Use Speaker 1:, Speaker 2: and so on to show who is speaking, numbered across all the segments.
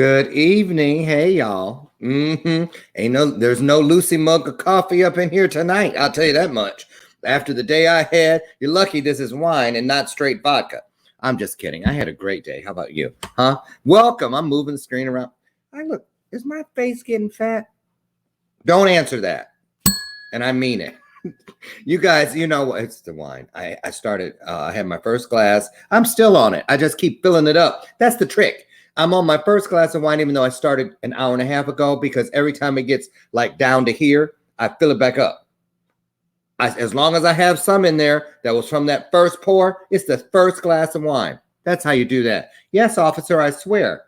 Speaker 1: Good evening. Hey, y'all. There's no Lucy mug of coffee up in here tonight. I'll tell you that much. After the day I had, you're lucky this is wine and not straight vodka. I'm just kidding. I had a great day. How about you? Huh? Welcome. I'm moving the screen around. I look, is my face getting fat? Don't answer that. And I mean it. You guys, you know what? It's the wine. I started, I had my first glass. I'm still on it. I just keep filling it up. That's the trick. I'm on my first glass of wine, even though I started an hour and a half ago, because every time it gets like down to here, I fill it back up. As long as I have some in there that was from that first pour, it's the first glass of wine. That's how you do that. Yes, officer, I swear.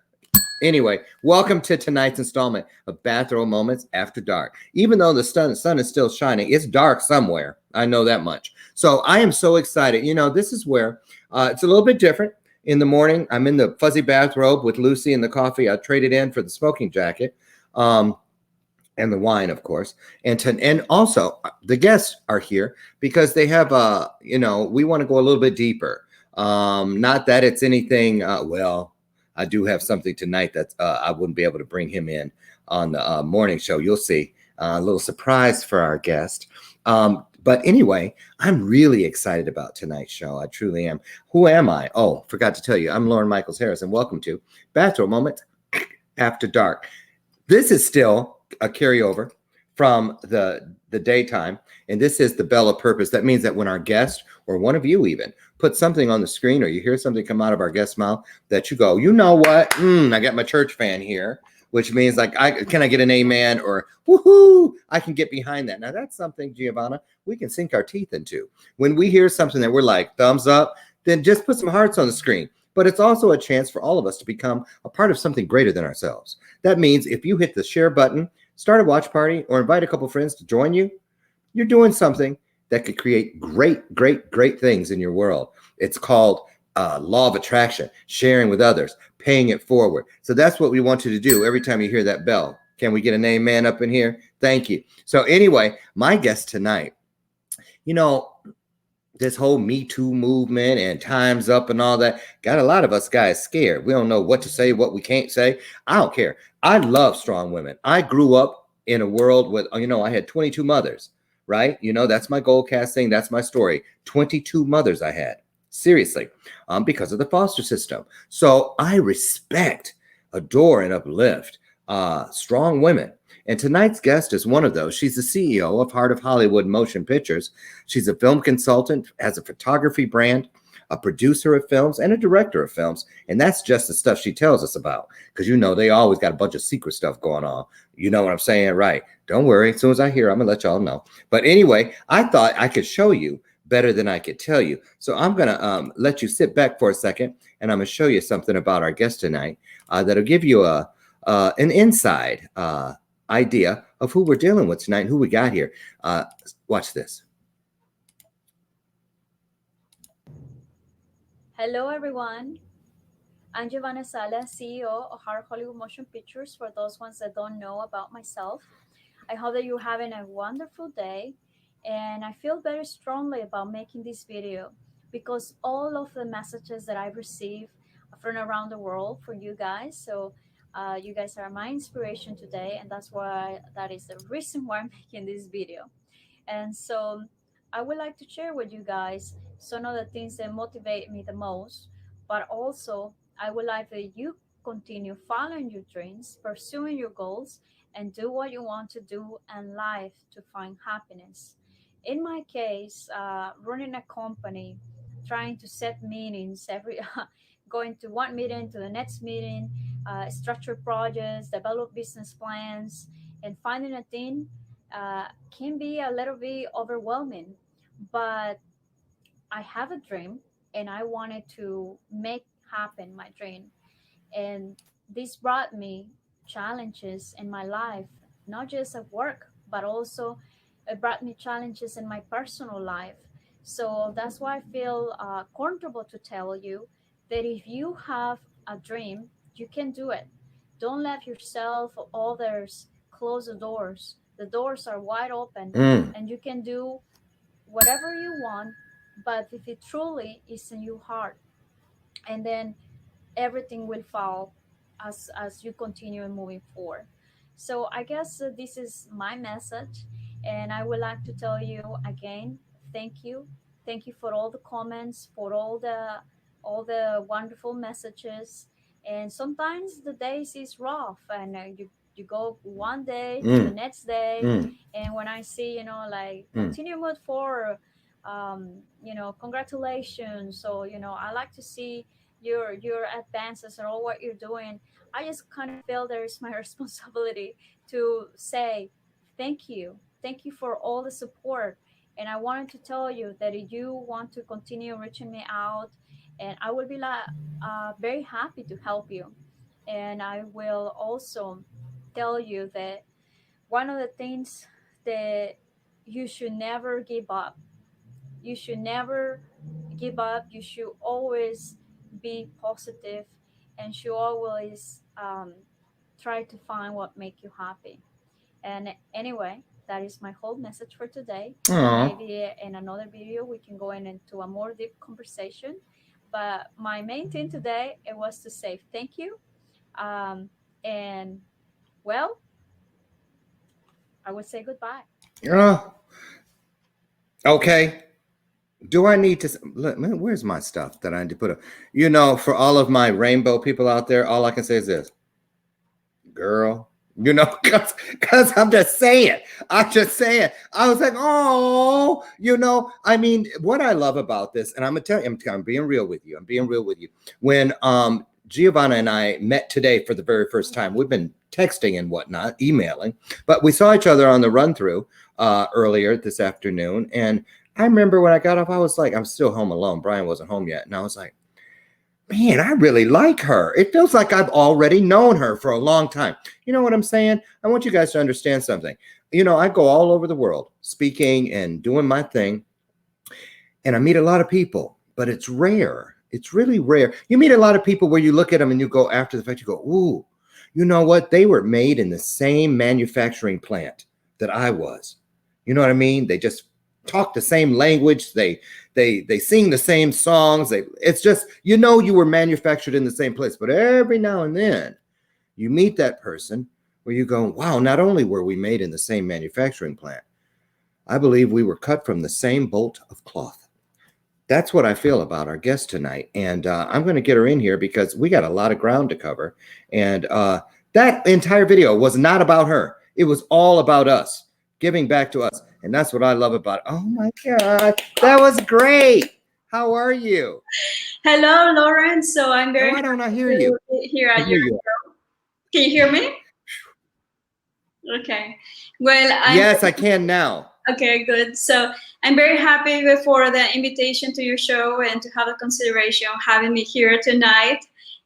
Speaker 1: Anyway, welcome to tonight's installment of Bathrobe Moments After Dark. Even though the sun is still shining, it's dark somewhere. I know that much. So I am so excited. You know, this is where it's a little bit different. In the morning, I'm in the fuzzy bathrobe with Lucy and the coffee. I traded in for the smoking jacket and the wine, of course. And also the guests are here because they have, we want to go a little bit deeper. Not that it's anything, I do have something tonight that I wouldn't be able to bring him in on the morning show. You'll see a little surprise for our guest. But anyway, I'm really excited about tonight's show. I truly am. Who am I? Oh, forgot to tell you. I'm Loren Michaels Harris, and welcome to Bathrobe Moments After Dark. This is still a carryover from the daytime, and this is the bell of purpose. That means that when our guest or one of you even put something on the screen or you hear something come out of our guest's mouth that you go, you know what? I got my church fan here, which means like, can I get an amen or woohoo? I can get behind that. Now that's something, Giovanna, we can sink our teeth into. When we hear something that we're like, thumbs up, then just put some hearts on the screen. But it's also a chance for all of us to become a part of something greater than ourselves. That means if you hit the share button, start a watch party, or invite a couple friends to join you, you're doing something that could create great, great, great things in your world. It's called law of attraction, sharing with others, paying it forward. So that's what we want you to do every time you hear that bell. Can we get an amen up in here? Thank you. So anyway, my guest tonight, you know, this whole Me Too movement and Time's Up and all that got a lot of us guys scared. We don't know what to say, what we can't say. I don't care. I love strong women. I grew up in a world with, I had 22 mothers, right? That's my gold cast thing. That's my story. 22 mothers I had. Seriously, because of the foster system. So I respect, adore, and uplift strong women. And tonight's guest is one of those. She's the CEO of Heart of Hollywood Motion Pictures. She's a film consultant, has a photography brand, a producer of films, and a director of films. And that's just the stuff she tells us about. Because, they always got a bunch of secret stuff going on. You know what I'm saying? Right. Don't worry. As soon as I hear, I'm going to let y'all know. But anyway, I thought I could show you better than I could tell you. So I'm going to let you sit back for a second, and I'm going to show you something about our guest tonight that'll give you an inside idea of who we're dealing with tonight and who we got here. Watch this.
Speaker 2: Hello, everyone. I'm Giovanna Sala, CEO of Heart Hollywood Motion Pictures. For those ones that don't know about myself, I hope that you're having a wonderful day. And I feel very strongly about making this video because all of the messages that I've received from around the world for you guys. So you guys are my inspiration today, and that is the reason why I'm making this video. And so I would like to share with you guys some of the things that motivate me the most, but also I would like that you continue following your dreams, pursuing your goals, and do what you want to do in life to find happiness. In my case, running a company, trying to set meetings every, going to one meeting to the next meeting, structure projects, develop business plans, and finding a team can be a little bit overwhelming. But I have a dream, and I wanted to make happen my dream. And this brought me challenges in my life, not just at work, but also it brought me challenges in my personal life. So that's why I feel comfortable to tell you that if you have a dream, you can do it. Don't let yourself or others close the doors. The doors are wide open, and you can do whatever you want, but if it truly is in your heart, and then everything will fall as you continue moving forward. So I guess this is my message, and I would like to tell you again, thank you for all the comments, for all the wonderful messages. And sometimes the days is rough, and you go one day to the
Speaker 1: Mm,
Speaker 2: next day,
Speaker 1: mm,
Speaker 2: and when I see, like,
Speaker 1: mm.
Speaker 2: continue mode for, congratulations. So, I like to see your advances and all what you're doing. I just kind of feel there is my responsibility to say thank you for all the support. And I wanted to tell you that if you want to continue reaching me out, and I will be like, very happy to help you. And I will also tell you that one of the things that you should never give up. You should never give up. You should always be positive, and should always try to find what make you happy. And anyway, that is my whole message for today.
Speaker 1: Aw.
Speaker 2: Maybe in another video we can go into a more deep conversation. But my main thing today, it was to say thank you. And well, I would say goodbye.
Speaker 1: Oh, okay. Do I need to? Look, man, where's my stuff that I need to put up? For all of my rainbow people out there, all I can say is this, girl. Because I'm just saying. I'm just saying. I was like, oh, I mean, what I love about this, and I'm gonna tell you, I'm being real with you. I'm being real with you. When Giovanna and I met today for the very first time, we've been texting and whatnot, emailing, but we saw each other on the run through earlier this afternoon. And I remember when I got off, I was still home alone. Brian wasn't home yet. And I was like, man, I really like her. It feels like I've already known her for a long time. You know what I'm saying? I want you guys to understand something. I go all over the world speaking and doing my thing, and I meet a lot of people, but it's rare. It's really rare. You meet a lot of people where you look at them and you go, after the fact, you go, ooh, you know what? They were made in the same manufacturing plant that I was. You know what I mean? They just talk the same language. They sing the same songs. It's just, you were manufactured in the same place. But every now and then you meet that person where you go, wow, not only were we made in the same manufacturing plant, I believe we were cut from the same bolt of cloth. That's what I feel about our guest tonight. And I'm going to get her in here because we got a lot of ground to cover. And that entire video was not about her. It was all about us, giving back to us. And that's what I love about it. Oh my God, that was great. How are you?
Speaker 3: Hello, Loren. So I'm very
Speaker 1: Why don't I
Speaker 3: happy
Speaker 1: hear
Speaker 3: to
Speaker 1: you?
Speaker 3: be here at
Speaker 1: Here
Speaker 3: your
Speaker 1: you
Speaker 3: show. Can you hear me? Okay. Well,
Speaker 1: Yes, I can now.
Speaker 3: Okay, good. So I'm very happy for the invitation to your show and to have the consideration of having me here tonight.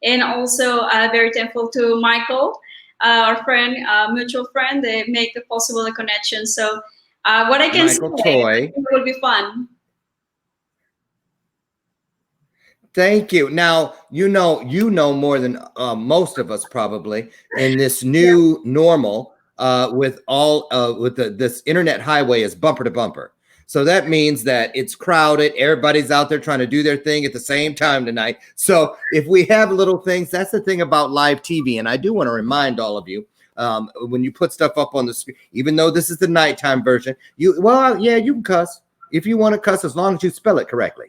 Speaker 3: And also very thankful to Michael, our friend, mutual friend, they make the possible the connection. So what I can
Speaker 1: Michael
Speaker 3: say,
Speaker 1: Toy.
Speaker 3: it will be fun.
Speaker 1: Thank you. Now, you know more than most of us probably in this new normal with all with this internet highway is bumper to bumper. So that means that it's crowded. Everybody's out there trying to do their thing at the same time tonight. So if we have little things, that's the thing about live TV. And I do want to remind all of you, when you put stuff up on the screen, even though this is the nighttime version, you can cuss if you want to cuss, as long as you spell it correctly.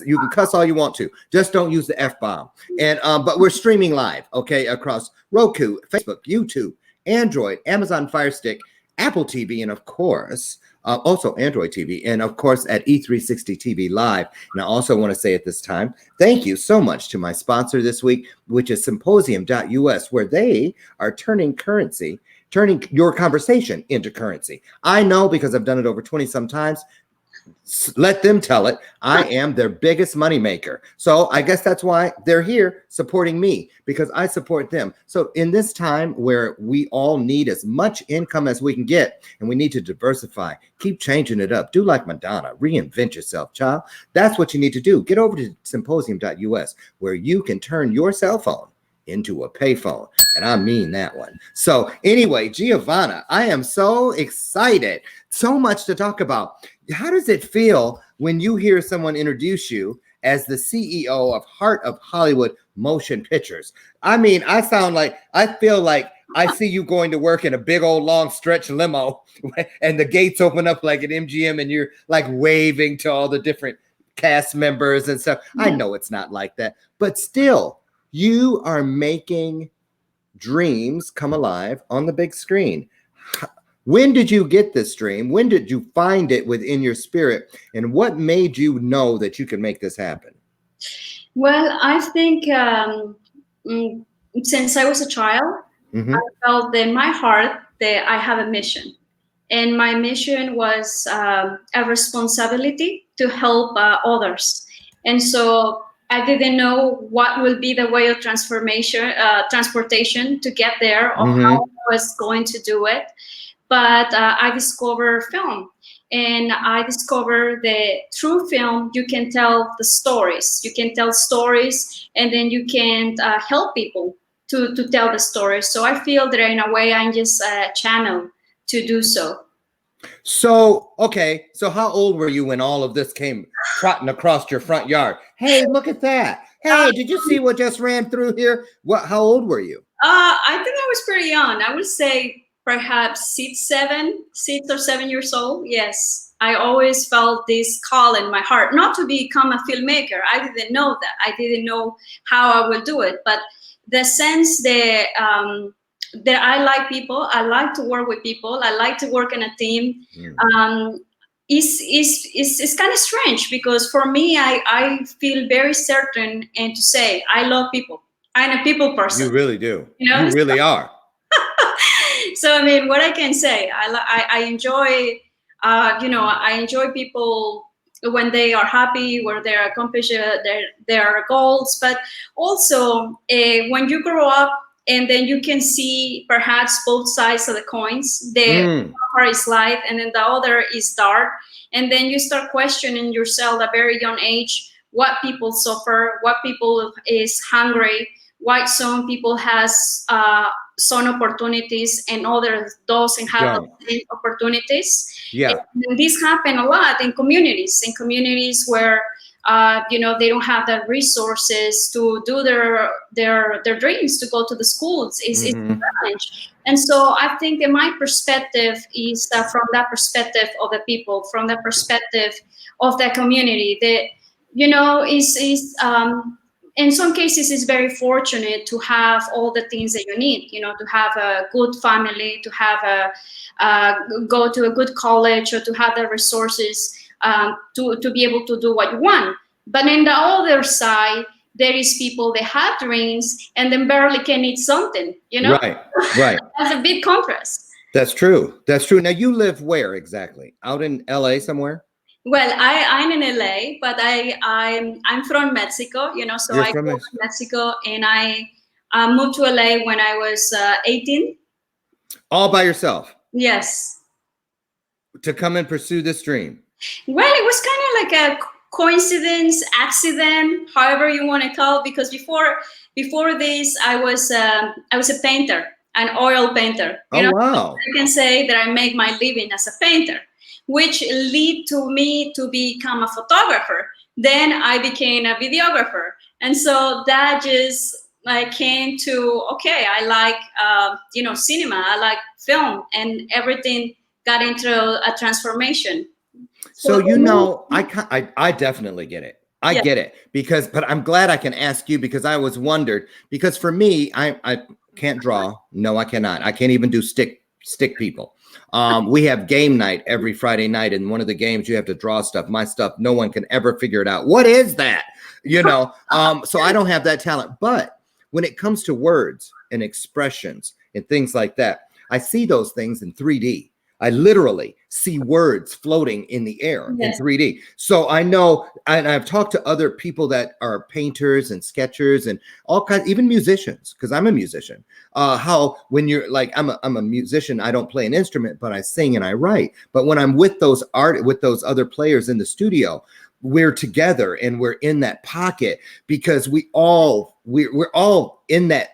Speaker 1: You can cuss all you want to. Just don't use the F-bomb. And but we're streaming live, okay, across Roku, Facebook, YouTube, Android, Amazon Fire Stick, Apple TV, and of course, also Android TV, and of course at E360 TV Live. And I also want to say at this time, thank you so much to my sponsor this week, which is Symposium.us, where they are turning your conversation into currency. I know because I've done it over 20 some times. Let them tell it. I am their biggest moneymaker. So I guess that's why they're here supporting me, because I support them. So in this time where we all need as much income as we can get, and we need to diversify, keep changing it up. Do like Madonna, reinvent yourself, child. That's what you need to do. Get over to Symposium.us, where you can turn your cell phone into a payphone. And I mean that one. So anyway, Giovanna, I am so excited. So much to talk about. How does it feel when you hear someone introduce you as the CEO of Heart of Hollywood Motion Pictures. I mean, I feel like I see you going to work in a big old long stretch limo and the gates open up like an MGM and you're like waving to all the different cast members and stuff. I know it's not like that, but still, you are making dreams come alive on the big screen. When did you get this dream? When did you find it within your spirit? And what made you know that you could make this happen?
Speaker 3: Well, I think since I was a child, I felt in my heart that I have a mission. And my mission was a responsibility to help others. And so I didn't know what will be the way of transportation to get there, or how I was going to do it. But I discovered film, and I discovered that through film you can tell the stories. You can tell stories, and then you can help people to tell the stories. So I feel that in a way I'm just a channel to do so.
Speaker 1: So, okay. So how old were you when all of this came trotting across your front yard? Hey, look at that. Hey, did you see what just ran through here? How old were you?
Speaker 3: I think I was pretty young. I would say perhaps 6 or 7 years old. Yes. I always felt this call in my heart, not to become a filmmaker. I didn't know that. I didn't know how I would do it. But the sense that I like people, I like to work with people, I like to work in a team, is kind of strange, because for me, I feel very certain and to say I love people. I'm a people person.
Speaker 1: You really do.
Speaker 3: You know?
Speaker 1: You really are.
Speaker 3: So I mean, what I can say, I enjoy, I enjoy people when they are happy, where they accomplish their goals. But also, when you grow up and then you can see perhaps both sides of the coins. One part is light, and then the other is dark. And then you start questioning yourself at a very young age, what people suffer, what people is hungry, why some people has some opportunities and others doesn't have the same opportunities.
Speaker 1: Yeah.
Speaker 3: And this happen a lot in communities where they don't have the resources to do their dreams, to go to the schools. It's a challenge. And so I think that my perspective is from that perspective of the people, from the perspective of the community, that is in some cases it's very fortunate to have all the things that you need, to have a good family, to have go to a good college, or to have the resources to be able to do what you want. But in the other side, there is people that have dreams and then barely can eat something,
Speaker 1: Right.
Speaker 3: That's a big contrast.
Speaker 1: That's true. Now you live where exactly? Out in LA somewhere?
Speaker 3: Well, I'm in LA, but I'm from Mexico, so
Speaker 1: You're
Speaker 3: I
Speaker 1: from
Speaker 3: grew up in Mexico, and I moved to LA when I was 18.
Speaker 1: All by yourself?
Speaker 3: Yes.
Speaker 1: To come and pursue this dream?
Speaker 3: Well, it was kind of like a coincidence, accident, however you want to call it, because before this, I was a painter, an oil painter.
Speaker 1: Wow.
Speaker 3: I can say that I make my living as a painter, which lead to me to become a photographer. Then I became a videographer. And so that just came to, okay, I like, cinema, I like film, and everything got into a transformation.
Speaker 1: So, I definitely get it. I get it, but I'm glad I can ask you, because I was wondered, because for me, I can't draw. No, I cannot. I can't even do stick people. We have game night every Friday night, and one of the games you have to draw stuff. My stuff, no one can ever figure it out. What is that? So I don't have that talent. But when it comes to words and expressions and things like that, I see those things in 3D. I literally see words floating in the air in 3D. So I know, and I've talked to other people that are painters and sketchers and all kinds, even musicians, because I'm a musician. How when you're like, I'm a musician, I don't play an instrument, but I sing and I write. But when I'm with those other players in the studio, we're together and we're in that pocket, because we're all in that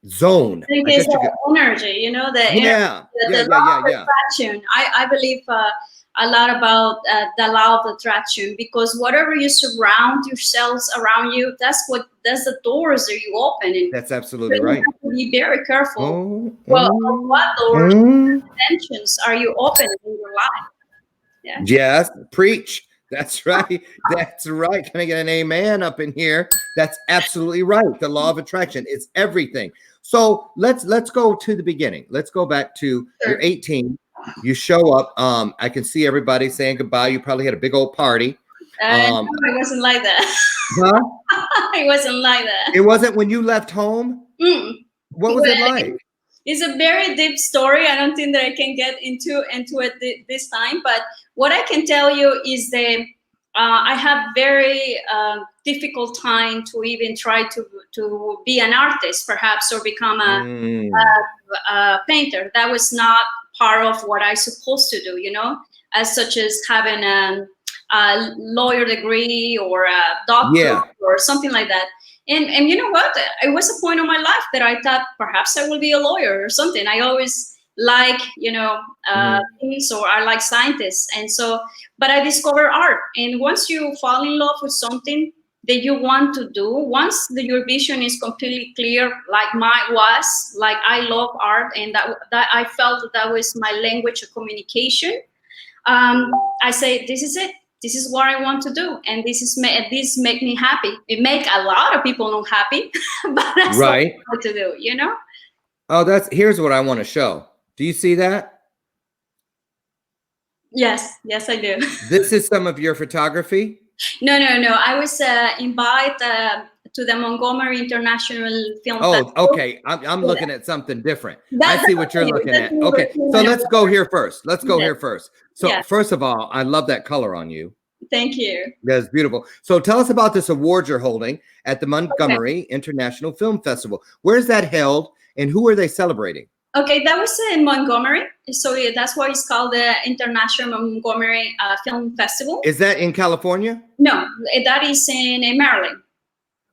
Speaker 1: zone.
Speaker 3: I think it's the energy, the attraction. I believe a lot about the law of attraction, because whatever you surround yourselves around you, that's the doors that you open, and
Speaker 1: That's absolutely
Speaker 3: you
Speaker 1: right.
Speaker 3: have to be very careful.
Speaker 1: Oh,
Speaker 3: Well, of what doors,
Speaker 1: mm.
Speaker 3: intentions are you opening in your life? Yeah.
Speaker 1: Yes, preach. That's right. That's right. Can I get an amen up in here? That's absolutely right. The law of attraction is everything. So let's go to the beginning. Let's go back to
Speaker 3: Sure.
Speaker 1: you're 18. You show up. I can see everybody saying goodbye. You probably had a big old party.
Speaker 3: No, it wasn't like that.
Speaker 1: Huh?
Speaker 3: It wasn't like that.
Speaker 1: It wasn't when you left home.
Speaker 3: Mm.
Speaker 1: What was it like?
Speaker 3: It's a very deep story. I don't think that I can get into it this time. But what I can tell you is that I have very difficult time to even try to be an artist, perhaps, or become a painter. That was not part of what I supposed to do, as such as having a lawyer degree or a doctor or something like that. And you know what? It was a point in my life that I thought perhaps I will be a lawyer or something. I always like, things, or I like scientists. And so, but I discovered art. And once you fall in love with something that you want to do, once your vision is completely clear, like mine was, like I love art, and that I felt that was my language of communication. I say, this is it. This is what I want to do, and this make me happy. It make a lot of people not happy, but that's
Speaker 1: right.
Speaker 3: what I want to do,
Speaker 1: Oh, here's what I want to show. Do you see that?
Speaker 3: Yes, I do.
Speaker 1: This is some of your photography?
Speaker 3: No. I was invited to the Montgomery International Film Festival.
Speaker 1: Oh, okay. I'm looking at something different. I see what you're looking at. Okay, so let's go here first. So first of all, I love that color on you.
Speaker 3: Thank you.
Speaker 1: That's beautiful. So tell us about this award you're holding at the Montgomery International Film Festival. Where's that held, and who are they celebrating?
Speaker 3: Okay, that was in Montgomery. So that's why it's called the International Montgomery Film Festival.
Speaker 1: Is that in California?
Speaker 3: No, that is in Maryland.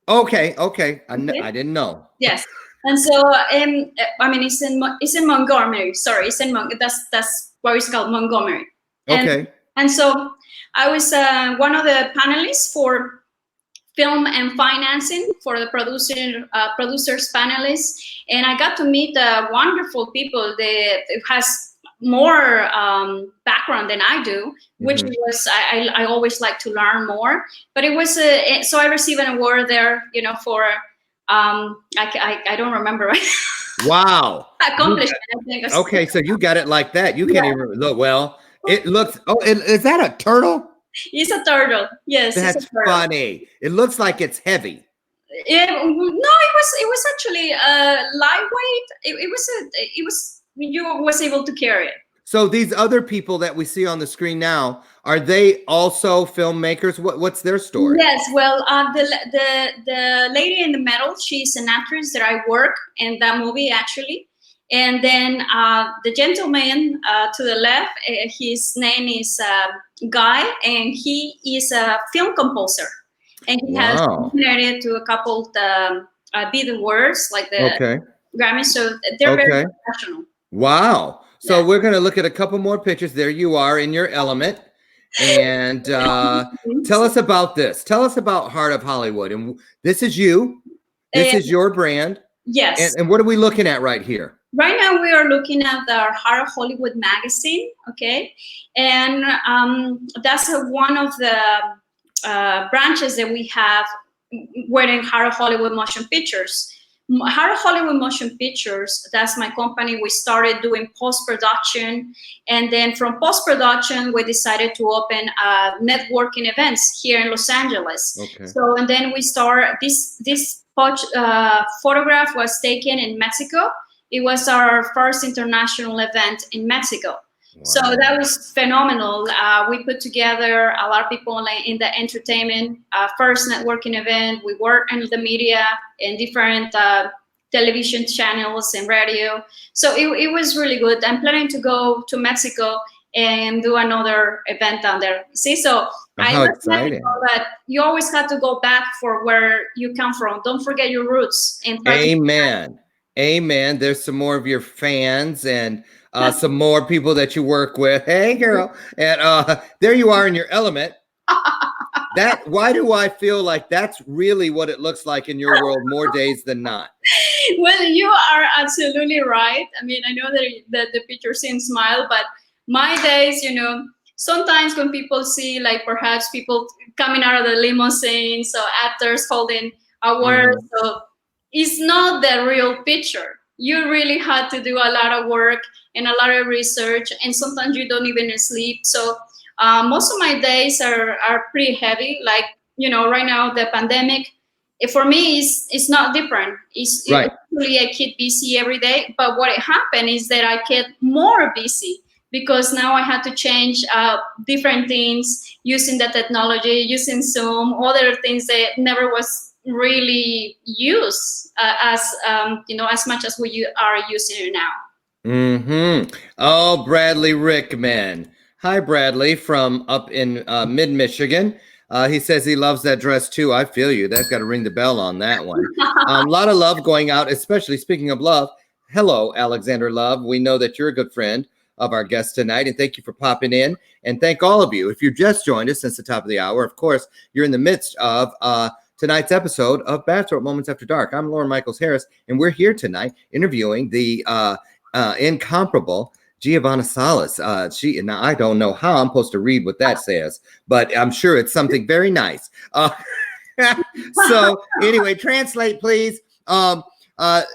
Speaker 1: Okay. I didn't know.
Speaker 3: Yes, and so it's in Montgomery. Sorry, that's why it's called Montgomery. And so I was one of the panelists for film and financing for the producers panelists, and I got to meet wonderful people that has more background than I do, which was I always like to learn more. But it was so I received an award there, for I don't remember.
Speaker 1: Wow.
Speaker 3: Accomplishment, I think.
Speaker 1: Okay, so you got it like that. You can't even look. Well, it looks. Oh, is that a turtle?
Speaker 3: It's a turtle. Yes,
Speaker 1: that's
Speaker 3: it's a turtle.
Speaker 1: Funny. It looks like it's heavy.
Speaker 3: No, it was actually lightweight. You was able to carry it.
Speaker 1: So these other people that we see on the screen now, are they also filmmakers? What's their story?
Speaker 3: Yes, well, the lady in the middle, she's an actress that I work in that movie actually. And then the gentleman to the left, his name is Guy, and he is a film composer. And he has contributed to a couple of Be the Words, like the Grammy. So they're very professional.
Speaker 1: Wow. So we're going to look at a couple more pictures. There you are in your element. And tell us about this. Tell us about Heart of Hollywood. And this is you. This is your brand.
Speaker 3: Yes.
Speaker 1: And what are we looking at right here?
Speaker 3: Right now we are looking at our Heart of Hollywood magazine, okay? And that's one of the branches that we have within Heart of Hollywood Motion Pictures. Heart of Hollywood Motion Pictures, that's my company. We started doing post-production, and then from post-production, we decided to open networking events here in Los Angeles. Okay. So, and then we start, this photograph was taken in Mexico. It was our first international event in Mexico. Wow. So that was phenomenal. We put together a lot of people in the entertainment, first networking event. We worked in the media and different television channels and radio. So it was really good. I'm planning to go to Mexico and do another event down there. See, so I exciting. That you always have to go back for where you come from. Don't forget your roots. And
Speaker 1: amen. Amen. There's some more of your fans, and some more people that you work with. Hey, girl. And there you are in your element. Why do I feel like that's really what it looks like in your world more days than not?
Speaker 3: Well, you are absolutely right. I mean, I know that the picture seems smile, but my days, sometimes when people see like perhaps people coming out of the limousine, so actors holding awards, so it's not the real picture. You really had to do a lot of work and a lot of research, and sometimes you don't even sleep. So most of my days are pretty heavy. Like, right now, the pandemic, for me, it's not different.
Speaker 1: Right.
Speaker 3: Actually, I keep busy every day, but what happened is that I get more busy because now I had to change different things using the technology, using Zoom, other things that never was really used as much as we are using it now.
Speaker 1: Oh, Bradley Rickman. Hi, Bradley from up in mid-Michigan. He says he loves that dress too. I feel you. That's got to ring the bell on that one. A lot of love going out, especially speaking of love. Hello, Alexander Love. We know that you're a good friend of our guest tonight, and thank you for popping in. And thank all of you. If you just joined us since the top of the hour, of course, you're in the midst of tonight's episode of Bathrobe Moments After Dark. I'm Loren Michaels Harris, and we're here tonight interviewing the incomparable Giovanna Salas. Now I don't know how I'm supposed to read what that says, but I'm sure it's something very nice. So anyway, translate, please.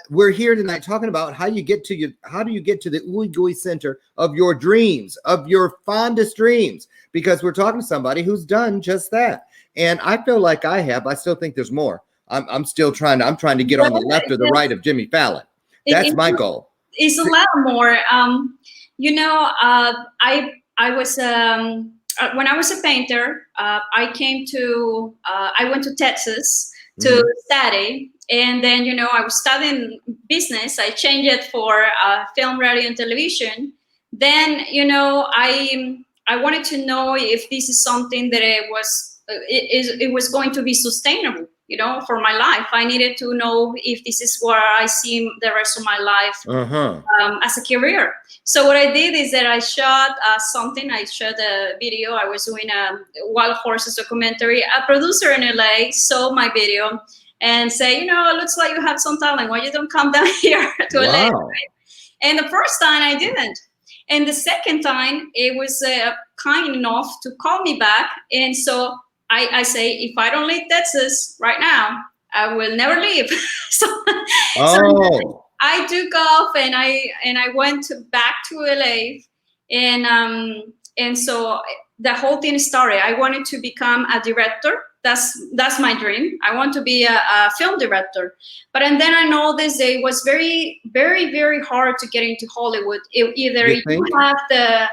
Speaker 1: We're here tonight talking about how do you get to the ooey gooey center of your dreams, of your fondest dreams, because we're talking to somebody who's done just that. And I feel like I still think there's more. I'm trying to get on the left or the right of Jimmy Fallon. That's my goal.
Speaker 3: It's a lot more. I was when I was a painter. I went to Texas to study, and then I was studying business. I changed it for film, radio, and television. Then I wanted to know if this is something that it was going to be sustainable. For my life, I needed to know if this is where I see the rest of my life as a career. So what I did is that I shot something. I shot a video. I was doing a wild horses documentary. A producer in LA saw my video and say, it looks like you have some talent. Why you don't come down here to LA? Right? And the first time I didn't. And the second time, it was kind enough to call me back. And so I say, if I don't leave Texas right now, I will never leave. So I took off and I went back to LA, and so the whole thing started. I wanted to become a director. That's my dream. I want to be a film director. And then I noticed that it was very, very, very hard to get into Hollywood. Either you have the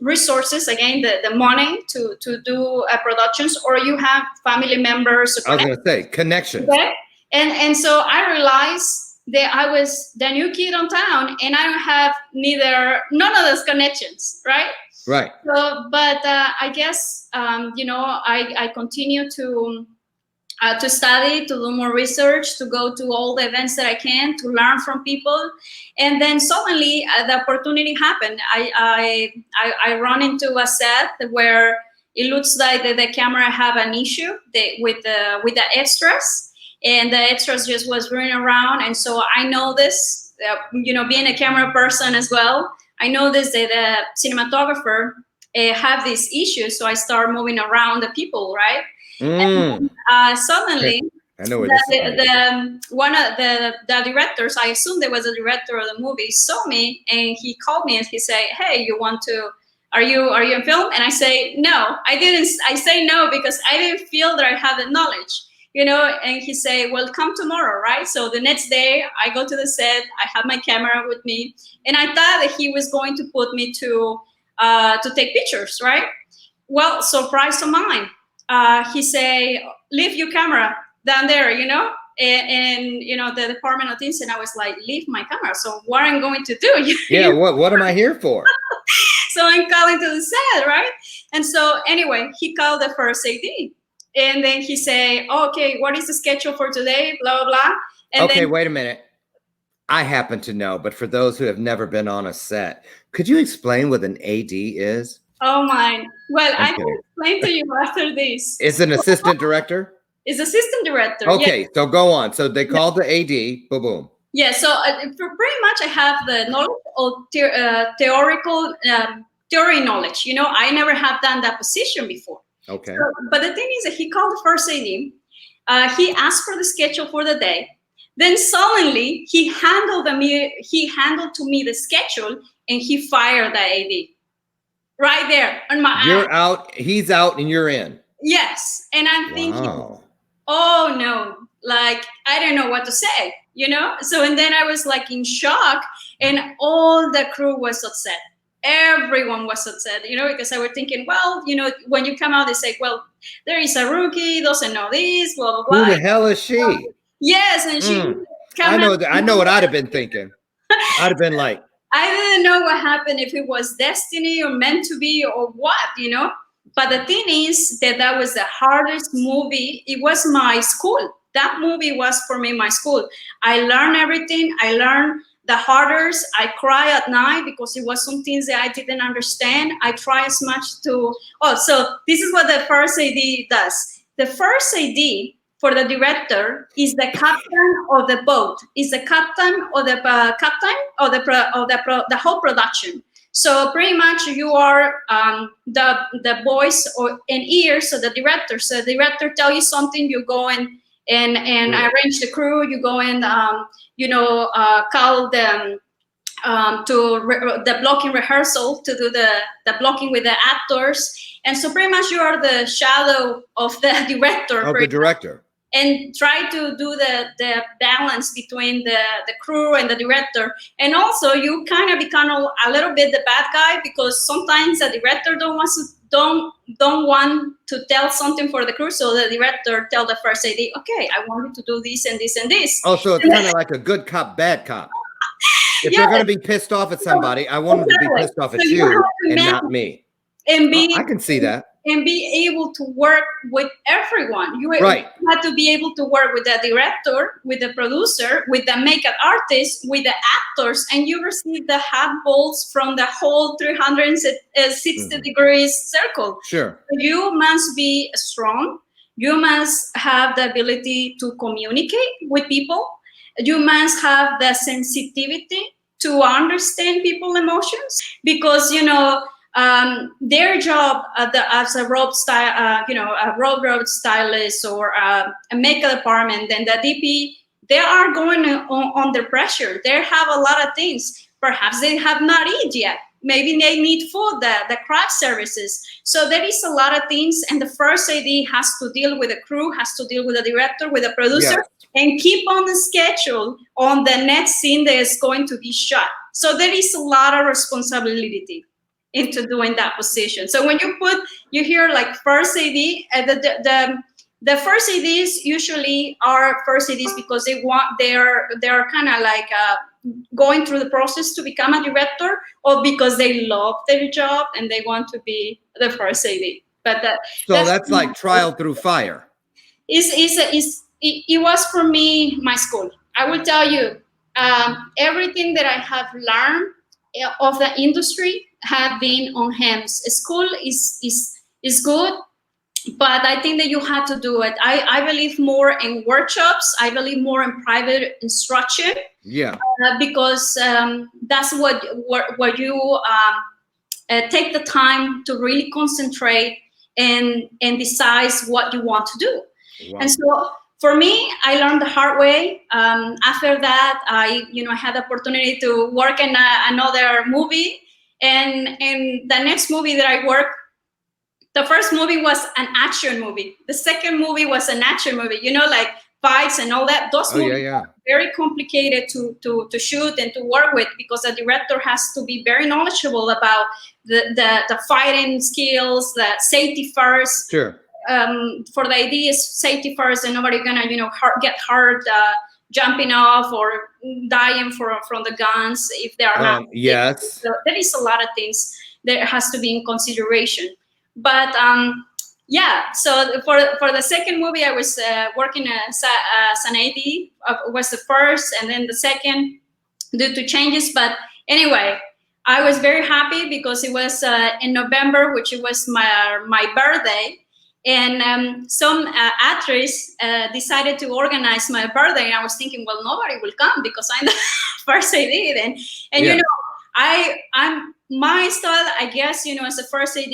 Speaker 3: resources, again, the money to do productions, or you have family members.
Speaker 1: I was going to say connections.
Speaker 3: Okay? And so I realized that I was the new kid on town, and I don't have none of those connections, right?
Speaker 1: Right.
Speaker 3: So, but I guess I continue to study, to do more research, to go to all the events that I can, to learn from people, and then suddenly the opportunity happened. I run into a set where it looks like the camera have an issue with the extras, and the extras just was running around, and so I know this, being a camera person as well, I noticed that the cinematographer have this issue, so I start moving around the people, right? And suddenly,
Speaker 1: I know
Speaker 3: one of the directors, I assume there was a director of the movie, saw me, and he called me and he said, "Hey, are you in film?" And I say, "No, I didn't." I say no because I didn't feel that I had the knowledge, And he said, "Well, come tomorrow, right?" So the next day, I go to the set. I have my camera with me, and I thought that he was going to put me to take pictures, right? Well, surprise of mine. He say, "Leave your camera down there," and the Department of Things, and I was like, "Leave my camera." So what I'm going to do?
Speaker 1: Yeah, what am I here for?
Speaker 3: So I'm calling to the set, right? And so anyway, he called the first AD, and then he say, "Okay, what is the schedule for today?" Blah blah blah. And
Speaker 1: okay, wait a minute. I happen to know, but for those who have never been on a set, could you explain what an AD is?
Speaker 3: Oh my. Well,
Speaker 1: I'm
Speaker 3: I can
Speaker 1: kidding.
Speaker 3: explain to you after this.
Speaker 1: It's an assistant director?
Speaker 3: Is assistant director.
Speaker 1: Okay, so go on. So they called the AD, boom, boom.
Speaker 3: Yeah, so pretty much I have the knowledge of theoretical theory knowledge. You know, I never have done that position before.
Speaker 1: Okay.
Speaker 3: So, but the thing is that he called the first AD. He asked for the schedule for the day. Then suddenly he handled to me the schedule, and he fired the AD right there on my
Speaker 1: You're
Speaker 3: eye.
Speaker 1: out, he's out, and you're in.
Speaker 3: Yes, and I'm thinking,
Speaker 1: Wow.
Speaker 3: oh no, like I don't know what to say, you know? So, and then I was like in shock, and all the crew was upset. Everyone was upset, you know, because I was thinking, well, you know, when you come out, they say, well, there is a rookie, doesn't know this, blah, blah, blah.
Speaker 1: Who the hell is she?
Speaker 3: Yes, and she
Speaker 1: I know what I'd have been thinking. I'd have been like,
Speaker 3: I didn't know what happened, if it was destiny or meant to be or what, you know? But the thing is that was the hardest movie. It was my school. That movie was for me my school. I learned everything. I learned the hardest. I cry at night because it was some things that I didn't understand. I try as much to, so this is what the first AD does. The first AD for the director is the captain of the boat, is the captain of the the whole production. So pretty much you are the voice and ears of the director. So the director tell you something, you go and arrange the crew. You go and call them the blocking rehearsal to do the blocking with the actors. And so pretty much you are the shadow of the director.
Speaker 1: of the director.
Speaker 3: And try to do the balance between the crew and the director. And also you kind of become a little bit the bad guy, because sometimes the director don't want to tell something for the crew, so the director tell the first AD, okay, I want you to do this and this and this.
Speaker 1: Oh, so it's kind of like a good cop, bad cop. If they're going to be pissed off at somebody, I want them to be pissed off at you and not me.
Speaker 3: And
Speaker 1: I can see that.
Speaker 3: And be able to work with everyone. You have to be able to work with the director, with the producer, with the makeup artist, with the actors, and you receive the hot balls from the whole 360 degrees circle.
Speaker 1: Sure.
Speaker 3: You must be strong. You must have the ability to communicate with people. You must have the sensitivity to understand people's emotions, because, you know, their job as a robe style, a robe stylist or a makeup department, and the DP, they are going under pressure. They have a lot of things. Perhaps they have not eaten yet. Maybe they need food, the craft services. So there is a lot of things, and the first AD has to deal with the crew, has to deal with the director, with the producer, and keep on the schedule on the next scene that is going to be shot. So there is a lot of responsibility into doing that position. So when you hear like first AD, the first ADs usually are first ADs because they're kind of like going through the process to become a director, or because they love their job and they want to be the first AD. But
Speaker 1: that's like trial through fire.
Speaker 3: It was for me my school. I will tell you, everything that I have learned of the industry have been on hands. School is good, but I think that you have to do it. I believe more in workshops. I believe more in private instruction.
Speaker 1: Yeah.
Speaker 3: Because that's what you take the time to really concentrate and decide what you want to do. Wow. And so for me, I learned the hard way. After that, I had the opportunity to work in another movie. And the next movie that I worked, the first movie was an action movie. The second movie was an action movie, like fights and all that. Those movies are very complicated to shoot and to work with, because the director has to be very knowledgeable about the fighting skills, the safety first.
Speaker 1: Sure.
Speaker 3: For the idea is safety first, and nobody gonna get hurt jumping off or dying from the guns if they are not.
Speaker 1: Yes.
Speaker 3: So there is a lot of things that has to be in consideration. But so for the second movie, I was working as an AD. Was the first, and then the second. due to changes. But anyway, I was very happy because it was in November, which it was my birthday. And some actress decided to organize my birthday, and I was thinking, well, nobody will come because I'm the first AD. And
Speaker 1: Yeah.
Speaker 3: you know, I'm my style, I guess, you know, as a first AD,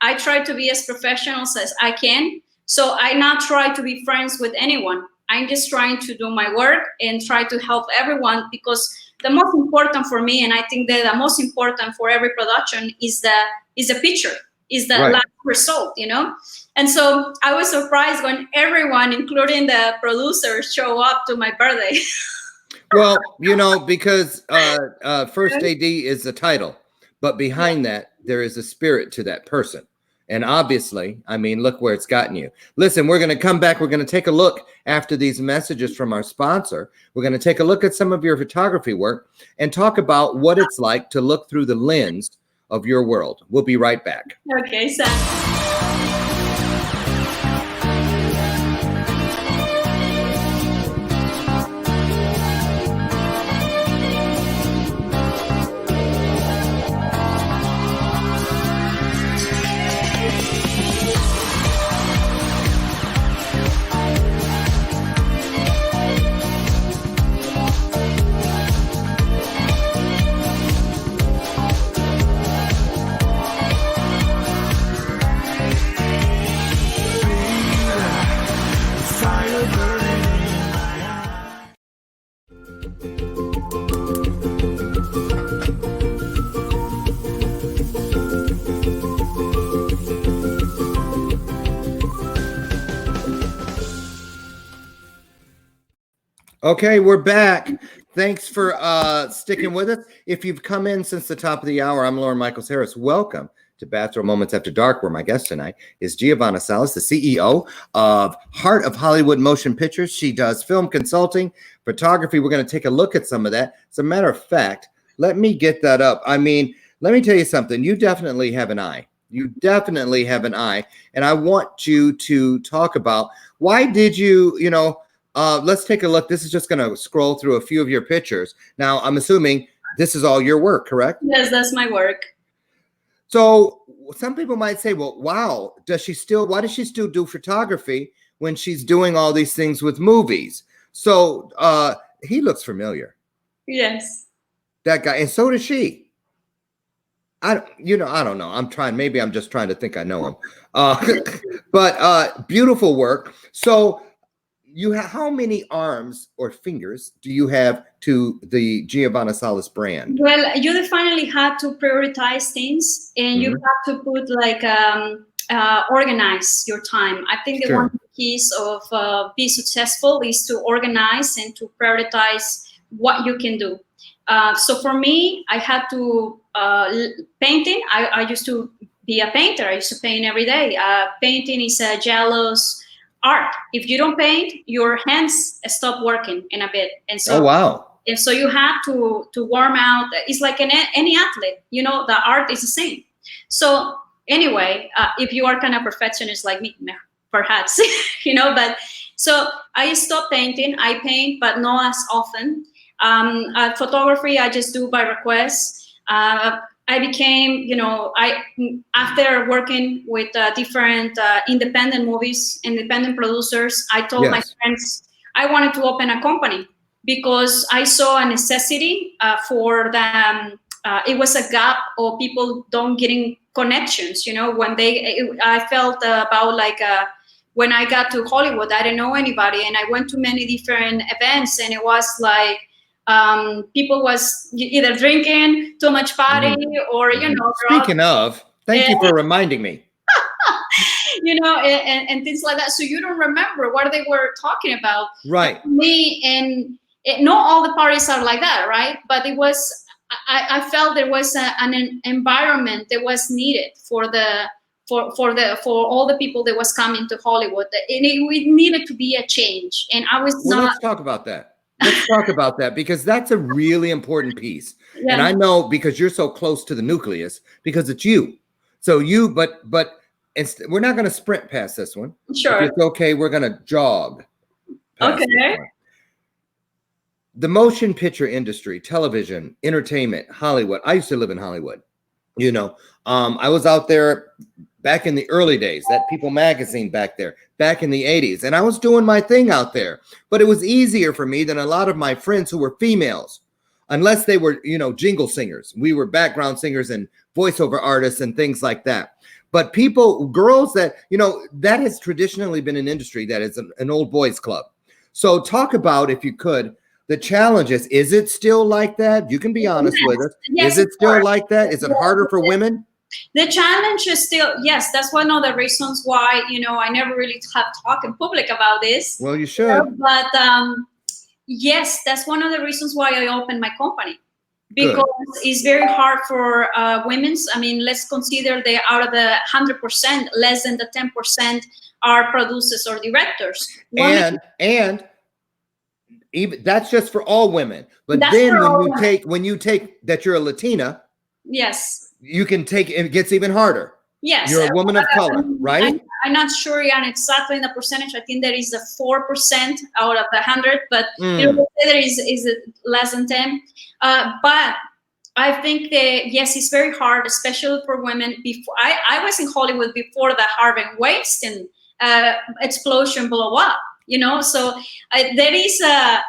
Speaker 3: I try to be as professional as I can. So I not try to be friends with anyone. I'm just trying to do my work and try to help everyone, because the most important for me, and I think that the most important for every production, is the picture, is the
Speaker 1: Right.
Speaker 3: last result, you know. And so I was surprised when everyone, including the producers, show up to my birthday.
Speaker 1: Well, you know, because first AD is the title, but behind that there is a spirit to that person. And obviously, I mean, look where it's gotten you. Listen, we're going to come back. We're going to take a look after these messages from our sponsor. We're going to take a look at some of your photography work and talk about what it's like to look through the lens of your world. We'll be right back.
Speaker 3: Okay, so.
Speaker 1: Okay, we're back. Thanks for sticking with us. If you've come in since the top of the hour, I'm Loren Michaels Harris. Welcome to Bathrobe Moments After Dark, where my guest tonight is Giovanna Salas, the CEO of Heart of Hollywood Motion Pictures. She does film consulting, photography. We're going to take a look at some of that. As a matter of fact, let me get that up. I mean, let me tell you something. You definitely have an eye. You definitely have an eye. And I want you to talk about, why did you, you know, let's take a look. This is just going to scroll through a few of your pictures. Now, I'm assuming this is all your work, correct?
Speaker 3: Yes, that's my work.
Speaker 1: So some people might say, well, wow, why does she still do photography when she's doing all these things with movies? So he looks familiar.
Speaker 3: Yes.
Speaker 1: That guy. And so does she. I don't know. Maybe I'm just trying to think I know him. But beautiful work. So how many arms or fingers do you have to the Giovanna Salas brand?
Speaker 3: Well, you definitely have to prioritize things, and you have to put like organize your time. I think that one of the keys of be successful is to organize and to prioritize what you can do. So for me, I had to painting. I used to be a painter. I used to paint every day. Painting is a jealous art. If you don't paint, your hands stop working in a bit. And so,
Speaker 1: oh, wow.
Speaker 3: And so you have to warm out. It's like any athlete, you know, the art is the same. So anyway, if you are kind of perfectionist like me, perhaps, you know, but so I stopped painting. I paint, but not as often. Photography, I just do by request. I became, you know, after working with different independent movies, independent producers, I told my friends I wanted to open a company because I saw a necessity for them. It was a gap of people don't getting connections, you know, when I felt about like when I got to Hollywood, I didn't know anybody, and I went to many different events, and it was like, people was either drinking too much party or, you know.
Speaker 1: Speaking of, thank you for reminding me.
Speaker 3: You know, and things like that. So you don't remember what they were talking about.
Speaker 1: Right.
Speaker 3: Me, and not all the parties are like that, right? But it was, I felt there was an environment that was needed for all the people that was coming to Hollywood, and it needed to be a change. And I was
Speaker 1: Let's talk about that. Let's talk about that, because that's a really important piece. Yeah. And I know, because you're so close to the nucleus, because it's you. So but we're not going to sprint past this one.
Speaker 3: Sure.
Speaker 1: If it's okay, we're going to jog.
Speaker 3: Okay.
Speaker 1: the motion picture industry, television, entertainment, Hollywood. I used to live in Hollywood. You know, I was out there back in the early days, that People magazine back there, back in the 80s. And I was doing my thing out there. But it was easier for me than a lot of my friends who were females, unless they were, you know, jingle singers. We were background singers and voiceover artists and things like that. But people, girls that, you know, that has traditionally been an industry that is an old boys club. So talk about, if you could, the challenges. Is it still like that? You can be honest with us.
Speaker 3: Yes,
Speaker 1: is it still like that? Is it harder for women?
Speaker 3: The challenge is still, yes, that's one of the reasons why, you know, I never really have talked in public about this.
Speaker 1: Well, you should.
Speaker 3: But yes, that's one of the reasons why I opened my company. Because it's very hard for women's. I mean, let's consider they out of the 100%, less than the 10% are producers or directors.
Speaker 1: And even that's just for all women. But
Speaker 3: That's
Speaker 1: then
Speaker 3: for all
Speaker 1: when you take that you're a Latina,
Speaker 3: yes,
Speaker 1: you can take it gets even harder.
Speaker 3: yes,
Speaker 1: You're a woman of color, right?
Speaker 3: I'm not sure on exactly the percentage. I think there is a 4% out of the 100, but you know, there is less than 10. But I think that yes, it's very hard, especially for women. Before I was in Hollywood before the Harvey Weinstein explosion blew up. You know, so there is a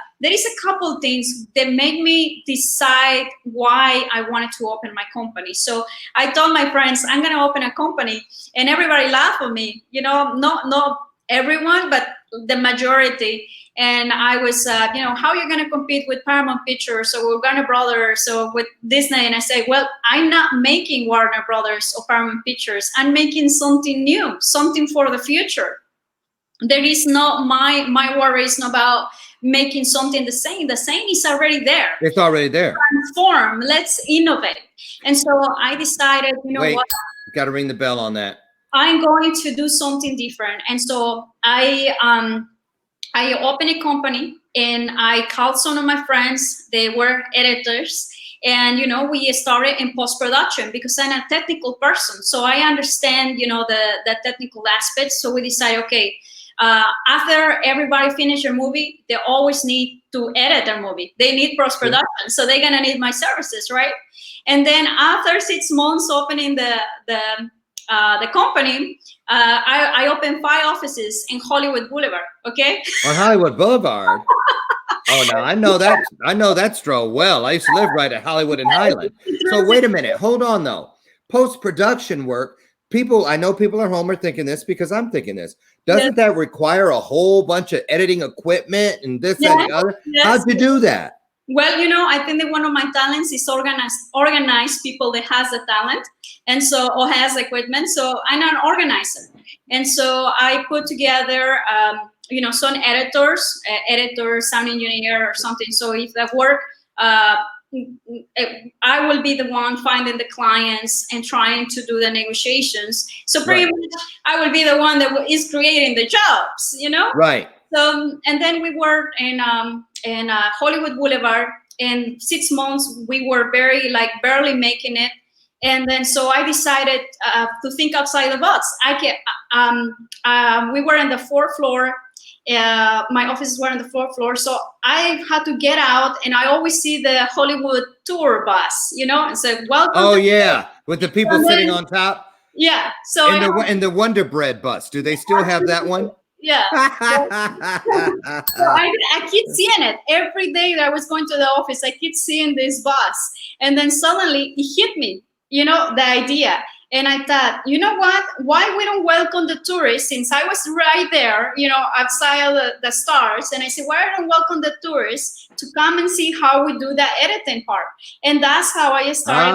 Speaker 3: couple things that made me decide why I wanted to open my company. So I told my friends, I'm going to open a company, and everybody laughed at me. You know, not everyone, but the majority. And I was, you know, how are you going to compete with Paramount Pictures or with Warner Brothers or with Disney? And I say, well, I'm not making Warner Brothers or Paramount Pictures. I'm making something new, something for the future. There is no, my worry is not about making something the same. The same is already there.
Speaker 1: It's already there.
Speaker 3: Transform. Let's innovate. And so I decided, you know what?
Speaker 1: Got to ring the bell on that.
Speaker 3: I'm going to do something different. And so I opened a company, and I called some of my friends. They were editors. And, you know, we started in post-production because I'm a technical person. So I understand, you know, the technical aspects. So we decided, okay, after everybody finish their movie, they always need to edit their movie. They need post-production. So they're going to need my services, right? And then after 6 months opening the company, I opened 5 offices in Hollywood Boulevard, okay?
Speaker 1: On Hollywood Boulevard? Oh, no, I know that stroll well. I used to live right at Hollywood and Highland. So wait a minute. Hold on, though. Post-production work, I know people at home are thinking this because I'm thinking this. Doesn't that require a whole bunch of editing equipment and this and the other? How'd you do that?
Speaker 3: Well, you know, I think that one of my talents is organize people that has the talent and so, or has equipment. So I'm an organizer. And so I put together, you know, some editors, sound engineer or something. So if that work, I will be the one finding the clients and trying to do the negotiations. So pretty much I will be the one that is creating the jobs, you know?
Speaker 1: Right.
Speaker 3: So, and then we worked in Hollywood Boulevard. In 6 months, we were barely making it. And then, so I decided to think outside the box. We were on the 4th floor. My offices were on the 4th floor. So I had to get out, and I always see the Hollywood tour bus, you know, and say, welcome.
Speaker 1: Oh, yeah. With the people sitting on top.
Speaker 3: Yeah. So
Speaker 1: and the Wonder Bread bus. Do they still have that one?
Speaker 3: Yeah. So I keep seeing it every day that I was going to the office. I keep seeing this bus, and then suddenly it hit me, you know, the idea. And I thought, you know what? Why we don't welcome the tourists? Since I was right there, you know, outside of the stars, and I said, why don't welcome the tourists to come and see how we do the editing part? And that's how I started